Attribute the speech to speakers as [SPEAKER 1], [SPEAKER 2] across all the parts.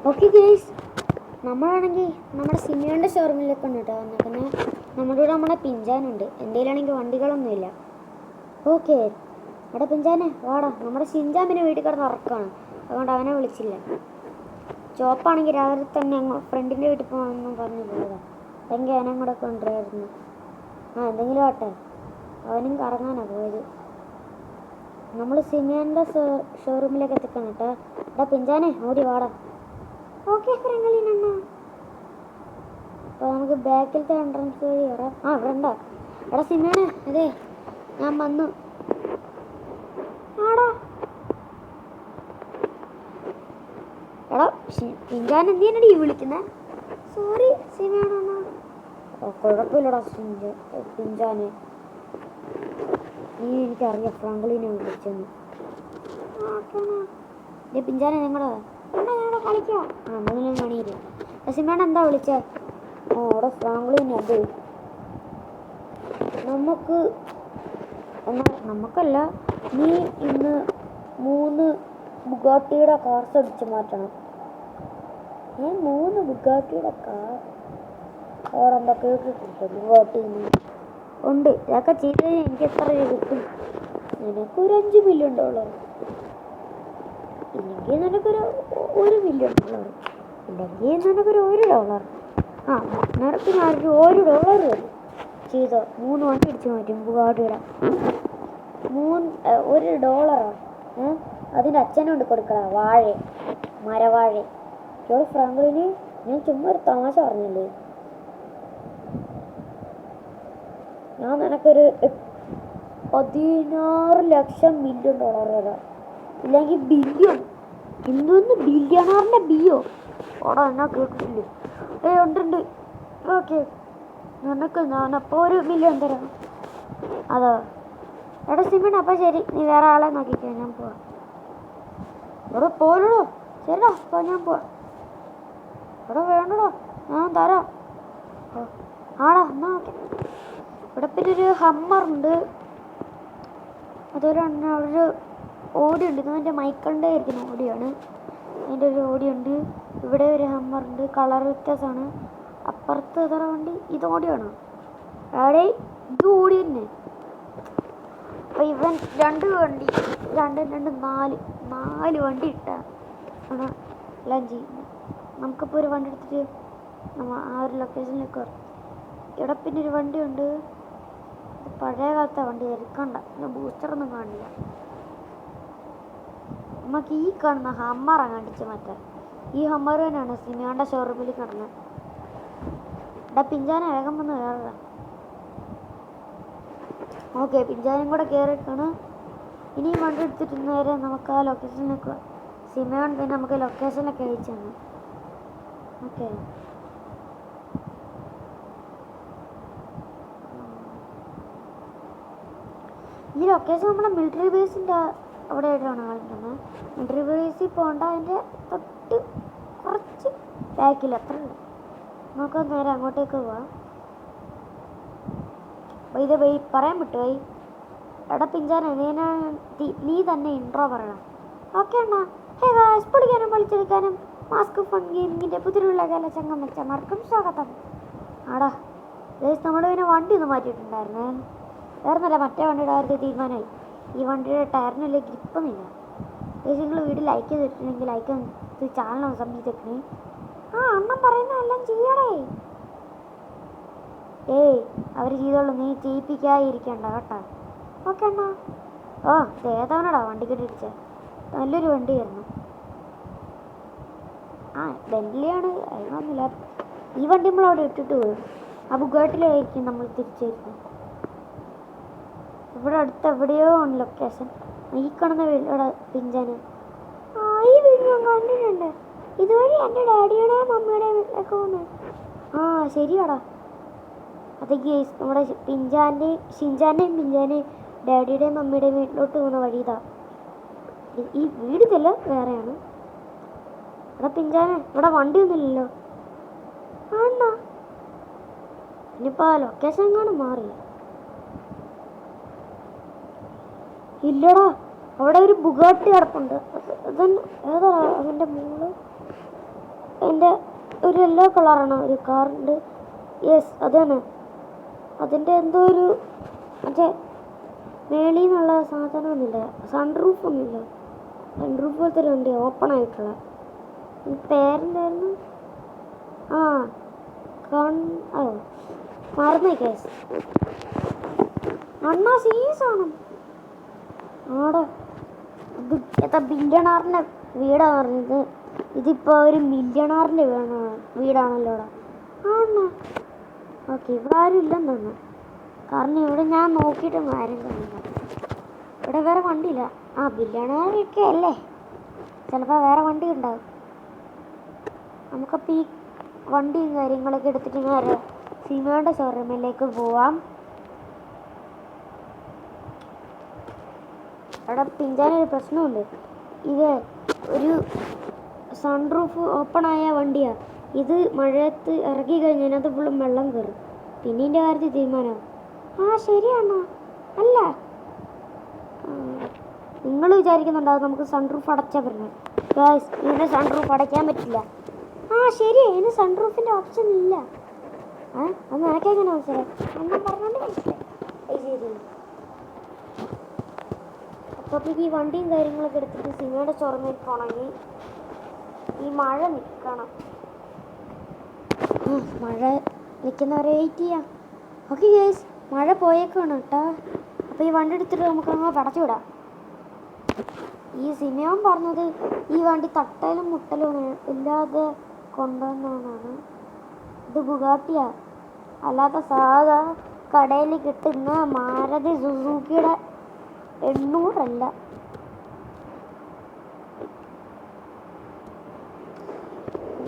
[SPEAKER 1] Okay guys, നമ്മളാണെങ്കിൽ നമ്മുടെ സിമിയോൻ്റെ ഷോറൂമിലേക്ക് ഉണ്ട് കേട്ടോ വന്നിരിക്കുന്നത്. നമ്മുടെ കൂടെ നമ്മുടെ പിഞ്ചാനുണ്ട്. എൻ്റെ കയ്യിലാണെങ്കിൽ വണ്ടികളൊന്നുമില്ല. ഓക്കെ, അവിടെ പിഞ്ചാനെ വാടാ. നമ്മുടെ ഷിൻജാമിനെ വീട്ടിൽ കിടന്ന് ഉറക്കമാണ്, അതുകൊണ്ട് അവനെ വിളിച്ചില്ല. ചോപ്പാണെങ്കിൽ രാവിലെ തന്നെ ഫ്രണ്ടിൻ്റെ വീട്ടിൽ പോകണമെന്നും പറഞ്ഞു പോയതാണ്. അല്ലെങ്കിൽ അവനും കൂടെ കൊണ്ടുവരായിരുന്നു. എന്തെങ്കിലും ആട്ടെ, അവനും കറങ്ങാനാണ് പോയത്. നമ്മൾ സിമിയോൻ്റെ ഷോറൂമിലേക്ക് എത്തിക്കണം കേട്ടോ. എടാ പിഞ്ചാനെ ഓടി വാടാ. ഓക്കെ ഫ്രണ്ട്ലിനെണ്ണ. അപ്പോൾ നമുക്ക് ബാക്കിലത്തെ എൻട്രൻസ് വഴി കയറാം. ഇവിടെ ഉണ്ടോ? എടാ സിമിയോനെ, അതെ ഞാൻ വന്നു. ആടാ എടാ പിഞ്ചാൻ എന്തിനാണ് ഈ വിളിക്കുന്നത്? സോറി സിമിയോണ. കുഴപ്പമില്ലടാ പിഞ്ചാനെ, നീ എനിക്കറിയാം ഫ്രാങ്ക്ലിനെ വിളിച്ചെന്ന്. പിഞ്ചാനെ ഞങ്ങളെ കളിക്കാം. എന്തെങ്കിലും പണിയില്ല. സിമിയോണ എന്താ വിളിച്ചേ? അവിടെ ഫ്രാങ്ക്ലിനെ. അത് നമുക്കല്ല, നീ ഇന്ന് 3 ബുഗാട്ടിയുടെ കാർസ് അടിച്ച് മാറ്റണം. 3 ബുഗാട്ടിയുടെ കാർ അവിടെ എന്താ കേട്ടിട്ടുണ്ട്? ബുഗാട്ടിന്ന് ഉണ്ട്. ഇതൊക്കെ ചെയ്ത് എനിക്ക് എത്ര കിട്ടും? നിനക്കൊരു $5 മില്യൺ, ഇല്ലെങ്കിൽ നിനക്കൊരു $1 മില്യൺ, ഇല്ലെങ്കിൽ നിനക്കൊരു $1. നിനക്ക് ഞാനൊരു $1 വരും ചെയ്തോ. 3 വണ്ടി അടിച്ച് മാറ്റും ബുഗാട്ടിയുടെ. $1. അതിൻ്റെ അച്ഛനോട് കൊടുക്കണം വാഴ, മരവാഴ. ഫ്രാങ്ക്ലിന് ഞാൻ ചുമ്മാ ഒരു തമാശ പറഞ്ഞില്ലേ. ഞാൻ നിനക്കൊരു $16 മില്യൺ തരാം, ഇല്ലെങ്കിൽ ബില്യൺ. ഇന്നൊന്ന് ബില്യണറിൻ്റെ ബിയോ ഓടാ എന്നാ കേട്ടിട്ടില്ലേ? ഉണ്ട്. ഓക്കെ, നിനക്ക് ഞാനപ്പോൾ $1 മില്യൺ തരാം. അതോ എടാ സിമിൻ, അപ്പം ശരി, നീ വേറെ ആളെ നോക്കിക്കോ, ഞാൻ പോവാം. ഇവിടെ പോലോ. ശരിടാ, അപ്പോൾ ഞാൻ പോവാം. ഇവിടെ വേണ്ടടോ, ഞാൻ തരാം. ആടാ എന്നാ ഓക്കെ. ഇവിടെ പിന്നെ ഒരു ഹമ്മറുണ്ട്, അതുപോലെ തന്നെ ഒരു ഓടിയുണ്ട്. ഇത് എൻ്റെ മൈക്കിളിൻ്റെ ആയിരിക്കുന്ന ഓടിയാണ്. അതിൻ്റെ ഒരു ഓടിയുണ്ട്. ഇവിടെ ഒരു ഹമ്മറുണ്ട്, കളർ വ്യത്യാസമാണ്. അപ്പുറത്ത് എത്ര വണ്ടി? ഇത് ഓടിയാണോ? ആടേ ഇത് ഓടി തന്നെ. അപ്പം ഇവൻ 2 വണ്ടി, 2 4 വണ്ടി ഇട്ടാണ് എല്ലാം ചെയ്യുന്നത്. നമുക്കിപ്പോൾ ഒരു വണ്ടി എടുത്തിട്ട് നമ്മൾ ആ ഒരു ലൊക്കേഷനിലേക്ക് വരും. ഇവിടെ പിന്നെ ഒരു വണ്ടിയുണ്ട്, പഴയ കാലത്തെ വണ്ടി എടുക്കണ്ട, ബൂസ്റ്ററൊന്നും കാണില്ല. നമുക്ക് ഈ കാണുന്ന ഹമ്മർ അങ്ങടിച്ച് മാറ്റാം. ഈ ഹമ്മർ തന്നെയാണ് സിമിയോൻ്റെ ഷോറൂമിൽ കിടന്നത്. ഇവിടെ പിഞ്ചാനെ വേഗം വന്ന് കയറുക. ഓക്കെ, പിഞ്ചാനും കൂടെ കയറിയിട്ടാണ്. ഇനിയും വണ്ടി എടുത്തിട്ട് നേരെ നമുക്ക് ആ ലൊക്കേഷനിലേക്ക് സിമിയോൺ തന്നെ നമുക്ക് ലൊക്കേഷനിലൊക്കെ അയച്ചു തന്നു. ഓക്കെ, ഈ ലൊക്കേഷൻ നമ്മുടെ മിലിറ്ററി ബേസിൻ്റെ അവിടെ ആയിട്ടാണ് കളിക്കുന്നത്. മിലിറ്ററി ബേസിൽ പോകേണ്ട, അതിൻ്റെ തൊട്ട് കുറച്ച് ബാക്കിൽ അത്ര നമുക്ക് നേരെ അങ്ങോട്ടേക്ക് പോവാം. ഇത് പറയാൻ വിട്ടുപോയി. എടാ പിഞ്ചാനെ, നീ തന്നെ ഇൻട്രോ പറയണം. ഓക്കെ അണ്ണാ. ഹേ ഗായ്സ്, പൊളിക്കാനും പൊളിച്ചെടുക്കാനും മാസ്ക് ഫൺ ഗെയിമിങ്ങിൻ്റെ പുതിയുള്ള കാലചംഗം വെച്ചമാർക്കും സ്വാഗതം. ആടാ ഗൈസ്, നമ്മൾ പിന്നെ വണ്ടി ഒന്ന് മാറ്റിയിട്ടുണ്ടായിരുന്നേ. വേറൊന്നല്ല, മറ്റേ വണ്ടിയുടെ കാര്യത്തിൽ തീരുമാനമായി. ഈ വണ്ടിയുടെ ടയറിനല്ലേ ഗ്രിപ്പൊന്നുമില്ല. ഗൈസ്, നിങ്ങൾ വീഡിയോ ലൈക്ക് ചെയ്തിട്ടുണ്ടെങ്കിൽ ലൈക്ക് ചാനലൊന്ന് സംബന്ധിച്ചേക്കണേ. അണ്ണൻ പറയുന്ന എല്ലാം ചെയ്യണേ. അവർ ചെയ്തോളൂ, നീ ചെയ്യിപ്പിക്കാതിരിക്കണ്ട കേട്ടോ. ഓക്കെ അണ്ണാ. ഏതാവനടാ വണ്ടി കെട്ടിടിച്ചേ? നല്ലൊരു വണ്ടിയായിരുന്നു. ബെന്റ്ലിയാണ്, അതിനൊന്നുമില്ല. ഈ വണ്ടി നമ്മൾ അവിടെ ഇട്ടിട്ട് പോയി. ആ ബുഗാട്ടിലായിരിക്കും നമ്മൾ തിരിച്ചു വരുന്നത്. ഇവിടെ അടുത്ത് എവിടെയോ ആണ് ലൊക്കേഷൻ. ഈ കാണുന്ന വീടോടെ പിഞ്ചാന്. ഈ വീട് ഞാൻ കണ്ടിട്ടുണ്ട്. ഇതുവഴി എൻ്റെ ഡാഡിയുടെയും മമ്മിയുടെയും വീട്ടിലേക്ക് പോകുന്നത്. ശരിയാടാ, ഇത് ഗേസ് നമ്മുടെ ഷിൻചാൻ്റെയും പിഞ്ചാൻ്റെയും ഡാഡിയുടെയും മമ്മിയുടെയും വീട്ടിലോട്ട് പോകുന്ന വഴി ഇതാ. ഈ വീട് ഇതല്ല, വേറെയാണ്. എടാ പിഞ്ചാനെ, ഇവിടെ വണ്ടിയൊന്നുമില്ലല്ലോ. ആണോ? ഇനിയിപ്പോൾ ആ ലൊക്കേഷൻ എങ്ങാനും മാറി. ഇല്ലടാ, അവിടെ ഒരു ബുഗാട്ടി കിടപ്പുണ്ട്. ഏതാ അതിൻ്റെ മോള്? എൻ്റെ ഒരു യെല്ലോ കളറാണ് ഒരു കാറുണ്ട്. യെസ്, അതാണ്. അതിൻ്റെ എന്തോ ഒരു മറ്റേ മേളിൽ നിന്നുള്ള സാധനമൊന്നുമില്ല, സൺറൂഫ് ഒന്നുമില്ല. സൺറൂഫ് പോലത്തെ ഒരു വണ്ടി, ഓപ്പൺ ആയിട്ടുള്ള. പേരെന്തായിരുന്നു? ആ മറന്നേ കേസ്. അണ്ണാ സീസാണ് ആടെ. ഇത് എത്ര ബില്യണാറിൻ്റെ വീടാണ് പറഞ്ഞത്. ഇതിപ്പോൾ ഒരു മില്യണാറിൻ്റെ വീടാണല്ലോടാ. ആണോ? ഓക്കെ, ഇവിടെ ആരും ഇല്ലെന്ന് തോന്നുന്നു. കാരണം ഇവിടെ ഞാൻ നോക്കിയിട്ടൊന്നും ആരും തോന്നില്ല. ഇവിടെ വേറെ വണ്ടിയില്ല. ആ ബില്യണാറൊക്കെ അല്ലേ, ചിലപ്പോൾ വേറെ വണ്ടി ഉണ്ടാവും. നമുക്കപ്പോൾ ഈ വണ്ടിയും കാര്യങ്ങളൊക്കെ എടുത്തിട്ട് നേരെ സിമോയുടെ ഷോറൂമിലേക്ക് പോവാം. അവിടെ പിഞ്ചാനൊരു പ്രശ്നമുണ്ട്. ഇത് ഒരു സൺറൂഫ് ഓപ്പണായ വണ്ടിയാണ്. ഇത് മഴയത്ത് ഇറക്കി കഴിഞ്ഞാൽ അത് ഫുള്ളും വെള്ളം കയറും. പിന്നെ ഇതിൻ്റെ കാര്യത്തിൽ തീരുമാനമാവും. ആ ശരിയാണോ? അല്ല, നിങ്ങൾ വിചാരിക്കുന്നുണ്ടാവും നമുക്ക് സൺറൂഫ് അടച്ചാൽ പറ്റുന്നത്. ഗായ്സ്, ഇതിൻ്റെ സൺറൂഫ് അടയ്ക്കാൻ പറ്റില്ല. ആ ശരി, ഇതിന് സൺറൂഫിൻ്റെ ഓപ്ഷൻ ഇല്ല. അത് നിനക്കെങ്ങനെ മനസ്സിലായി? അന്ന് പറഞ്ഞോണ്ട് മനസ്സിലായി. ശരി, അപ്പോൾ ഈ വണ്ടിയും കാര്യങ്ങളൊക്കെ എടുത്തിട്ട് സിനിമയുടെ ഷോറൂമിൽ പോകണമെങ്കിൽ ഈ മഴ നിൽക്കണം. മഴ നിൽക്കുന്നവരെ വെയിറ്റ് ചെയ്യാം. ഓക്കെ ഗേസ്, മഴ പോയേക്കാണ് കേട്ടോ. അപ്പോൾ ഈ വണ്ടി എടുത്തിട്ട് നമുക്ക് അങ്ങ് പടച്ചു വിടാം. ഈ സിനിമ പറഞ്ഞത് ഈ വണ്ടി തട്ടലും മുട്ടലും ഇല്ലാതെ കൊണ്ടുവന്നാണ്. ഇത് ബുഗാട്ടിയാ, അല്ലാതെ സാധാ കടയിൽ കിട്ടുന്ന മാരുതി സുസുക്കിയുടെ 800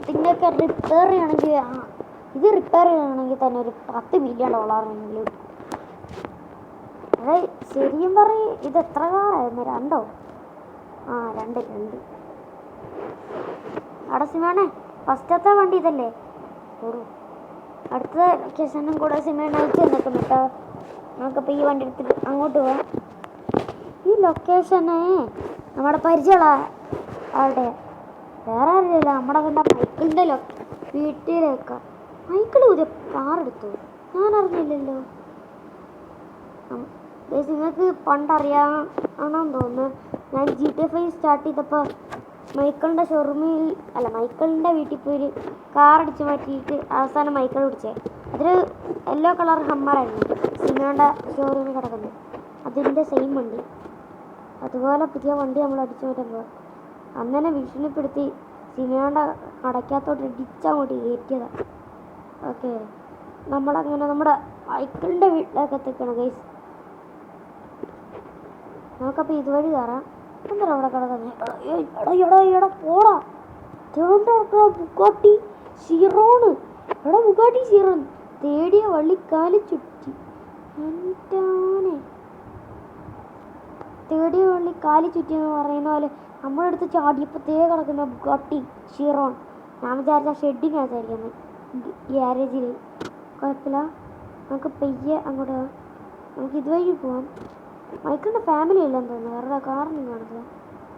[SPEAKER 1] ഇതിൻ്റെയൊക്കെ റിപ്പയർ ചെയ്യണമെങ്കിൽ ഇത് റിപ്പയർ ചെയ്യണമെങ്കിൽ തന്നെ ഒരു $10 മില്യൺ എങ്കിലും. അതെ, ശരിയും പറയും. ഇത് എത്ര കാറായിരുന്നു? 2 2 അവിടെ സിമേണേ, ഫസ്റ്റത്തെ വണ്ടി ഇതല്ലേ? അടുത്ത ലൊക്കേഷനും കൂടെ സിമേണ അയച്ചു തന്നിട്ടുണ്ട് കേട്ടോ. നമുക്കപ്പോൾ ഈ വണ്ടി എടുത്തിട്ട് അങ്ങോട്ട് പോവാം. ഈ ലൊക്കേഷന് നമ്മുടെ പരിചയമുള്ള അവിടെ വേറെ അറിയില്ല, നമ്മുടെ കണ്ട മൈക്കിളിൻ്റെ വീട്ടിലേക്കാണ്. മൈക്കിൾ പുതിയ കാറെടുത്തു, ഞാൻ അറിഞ്ഞില്ലല്ലോ. നിങ്ങൾക്ക് പണ്ടറിയാമെന്ന് തോന്നുന്നു. ഞാൻ GTA 5 സ്റ്റാർട്ട് ചെയ്തപ്പോൾ മൈക്കിളിൻ്റെ മൈക്കിളിൻ്റെ വീട്ടിൽ പോയി കാറടിച്ച് മാറ്റിയിട്ട് അവസാനം മൈക്കിൾ പിടിച്ചേ. അതൊരു യെല്ലോ കളർ ഹമ്മറായിരുന്നു സിനിമയുടെ ഷോറൂമിൽ കിടക്കുന്നത്. അതിൻ്റെ സെയിം വണ്ടി, അതുപോലെ പുതിയ വണ്ടി നമ്മൾ അടിച്ചു മാറ്റുമ്പോൾ അങ്ങനെ ഭീഷണിപ്പെടുത്തി സിനിമയുടെ അടയ്ക്കാത്തോട്ട് ഇടിച്ചങ്ങോട്ട് കയറ്റിയതാണ്. ഓക്കെ, നമ്മളങ്ങനെ നമ്മുടെ മൈക്കിളിൻ്റെ വീട്ടിലേക്ക് എത്തിക്കണം ഗൈസ്. നമുക്കപ്പോൾ ഇതുവഴി കയറാം. എന്താ അവിടെ കിടക്കുന്നത്? പോടാ, ബുഗാട്ടി ഷിറോണ്. ബുഗാട്ടി ഷിറോൺ തേടിയ വള്ളിക്കാല് ചുറ്റി. തേടിയ വള്ളി കാലി ചുറ്റി എന്ന് പറയുന്ന പോലെ നമ്മുടെ അടുത്ത് ചാടിയപ്പോൾ കിടക്കുന്ന ബുഗാട്ടി ഷിറോൺ. ഞാൻ വിചാരിച്ച ഷെഡിനകത്തായിരിക്കുന്നത്, ഗ്യാരേജിൽ. കുഴപ്പമില്ല, നമുക്ക് പെയ്യെ അങ്ങോട്ട് നമുക്ക് ഇതുവഴി പോവാം. മൈക്കിളിൻ്റെ ഫാമിലി ഇല്ലെന്ന് തോന്നുന്നു, വേറെ കാറൊന്നും കാണത്തില്ല.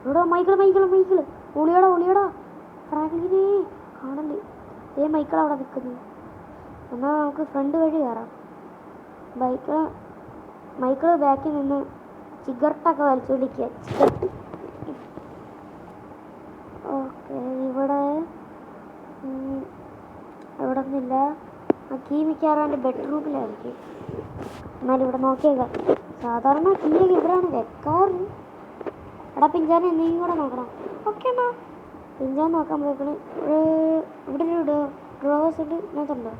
[SPEAKER 1] ഇവിടെ മൈക്കിള് ഒളിയടാ ഫ്രാങ്ക്ലിനെ കാണല്ലേ? മൈക്കിൾ അവിടെ നിൽക്കുന്നു. എന്നാൽ നമുക്ക് ഫ്രണ്ട് വഴി കയറാം. മൈക്കിള് ബാക്കിൽ നിന്ന് സിഗരറ്റൊക്കെ വലിച്ചുകൊണ്ടിരിക്കുക. ഓക്കെ, ഇവിടെ ഒന്നുമില്ല. ആ കീ മിക്കവാറും എൻ്റെ ബെഡ്റൂമിലായിരിക്കും. എന്നാലും ഇവിടെ നോക്കിയേക്കാം. സാധാരണ കീയൊക്കെ ഇവിടെയാണ് വെക്കാറ്. എടാ പിഞ്ചാനെ, എന്തെങ്കിലും കൂടെ നോക്കണം. ഓക്കെ എന്നാ പിഞ്ചാൻ നോക്കാൻ പോയിക്കണ്. ഇവിടെ ഒരു ഡ്രോവേഴ്സ് ഉണ്ട്, നോക്കണ്ടോ?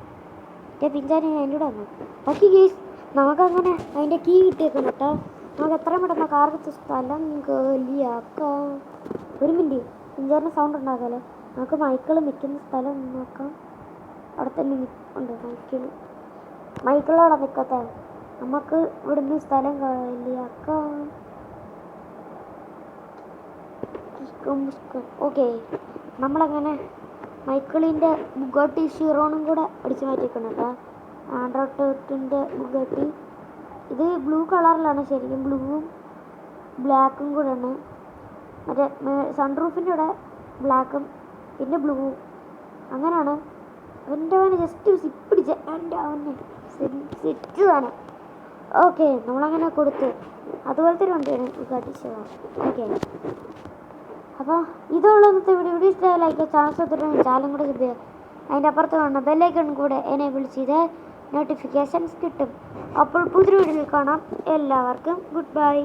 [SPEAKER 1] പിഞ്ചാനെ അതിൻ്റെ കൂടെ വന്നു. ഓക്കെ ഗേസ്, നമുക്കങ്ങനെ അതിൻ്റെ കീ കിട്ടിയേക്കണം കേട്ടോ. നമുക്ക് എത്രയും പെട്ടെന്ന് കാറെടുത്ത് സ്ഥലം കാലിയാക്കാം. ഒരു മിനിറ്റ്, പിഞ്ചാറിന് സൗണ്ട് ഉണ്ടാക്കാമല്ലോ. നമുക്ക് മൈക്കിൾ നിൽക്കുന്ന സ്ഥലം നോക്കാം. അവിടെ തന്നെ ഉണ്ട് മൈക്കിൾ. മൈക്കിളോടെ നിൽക്കട്ടെ, നമുക്ക് ഇവിടുന്ന് സ്ഥലം കളിയാക്കാം. ഓക്കെ, നമ്മളങ്ങനെ മൈക്കിളിൻ്റെ ബുഗാട്ടി ഷിറോണും കൂടെ അടിച്ചു മാറ്റിക്കണം കേട്ടോ. ആൻഡ്രോട്ടിൻ്റെ ബുഗാട്ടി ഇത് ബ്ലൂ കളറിലാണ്, ശരിക്കും ബ്ലൂവും ബ്ലാക്കും കൂടെയാണ്. മറ്റേ സൺറൂഫിൻ്റെ ഇവിടെ ബ്ലാക്കും പിന്നെ ബ്ലൂവും അങ്ങനെയാണ്. അവൻ്റെ അവനെ ജസ്റ്റ് സിപ്പിടിച്ച എൻ്റെ അവനെ സെറ്റ് സാധനം. ഓക്കെ, നമ്മളങ്ങനെ കൊടുത്ത് അതുപോലത്തെ ഒരു വണ്ടിയാണ് ബുഗാട്ടി ഷിറോൺ. ഓക്കെ, അപ്പോൾ ഇതുള്ള വീഡിയോ ഇഷ്ടമായി ലൈക്ക് ചാനൽ സബ്സ്ക്രൈബ് ചാനലും കൂടെ സബ്സ്ക്രൈബ്. അതിൻ്റെ അപ്പുറത്ത് കാണുന്ന ബെല്ലൈക്കൺ കൂടെ എനേബിൾ ചെയ്ത് നോട്ടിഫിക്കേഷൻസ് കിട്ടും. അപ്പോൾ പുതിയ വീഡിയോയിൽ കാണാം. എല്ലാവർക്കും ഗുഡ് ബൈ.